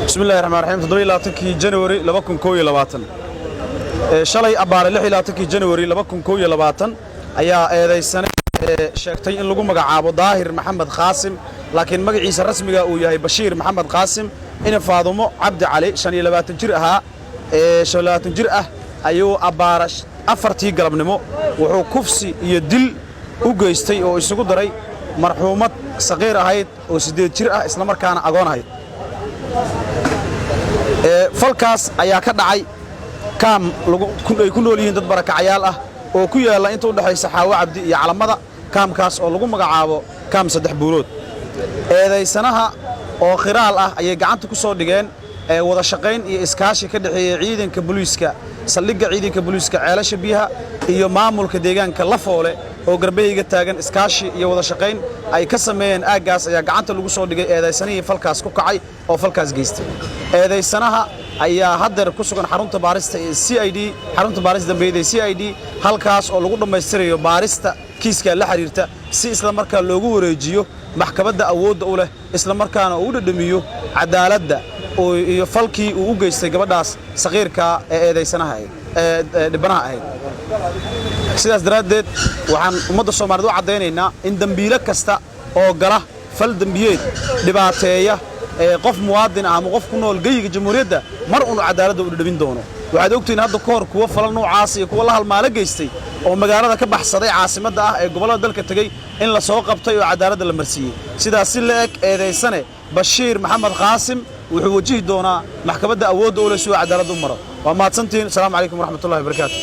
بسم الله الرحمن الرحيم تضوي لاتكي جنوري لبكم كوي لباتن شلي أبار لحي لاتكي جنوري لبكم كوي لباتن أيا هذا السنة شاكتين لقوا مقعاب ظاهر محمد قاسم لكن مقعيس الرسمي وياي بشير محمد قاسم إن فاضمه عبد علي شني لباتن جرأها شلاتن جرأة أيو أبارش أفرتي قلب نمو وحو كفسي يدل وجيستي أو يسقط دري مرحومة صغيرة هايد وسديد جرأة إسلام كان أجون هايد falkaas ayaa ka dhacay kaam ay ku nool yihiin dad barakacayaal ah oo ku yaala inta u dhaxaysa Xaawo Cabdi iyo Calamada kaamkaas oo lagu magacaabo kaam saddex buulood eedaysanaha oo khiraal ah ayay gacanta ku soo dhigeen wada shaqayn iyo iskaashi ka dhaxeeyay ciidanka booliiska saldhigga ciidanka booliiska ceelasha biyaha iyo maamulka deegaanka Lafoole oo garbayga taagan iskaashi iyo wada shaqayn ay ka sameeyeen aagaas ayaa gacanta lagu soo dhigay eedaysanihii falkaas ku kacay oo falkaas geystay eedaysanaha ayaa hadda ku sugan xarunta baarista ee CID xarunta baarista dambeeyay CID halkaas oo lagu dhameystirayo baarista kiiska la xiriirta si isla markaa loogu wareejiyo maxkamadda awoodda u leh isla markaana uu dhadhamiyo cadaaladda oo iyo falkii uu u geystay gabadhaas saqiirka ee eedaysanaha dhibanaha ahayd sidaas daradeed waxaan ummadda Soomaaliyeed u cadeynaynaa in dambiile kasta oo gala fal dambiyeed dhibaateeya qof muwaadin ah ama qof ku nool geeyiga jamhuuriyadda mar uu cadaaladda u dhadhamin doono waxaad ogtiin hadda ka hor kuwa falal noocaas iyo kuwa la halmaala geystay oo magaalada ka baxsaday caasimadda ah ee gobolada dalka tagay in la soo qabtay oo cadaaladda la marsiiyay sidaas si la eg eedaysane Bashiir Maxamed Qaasim wuxuu wajihi doonaa maxkamadda awoodda u leh si uu cadaalad u maro waa mahadsantiin. Assalaamu calaykum waraxmatullaahi wabarakaatuh.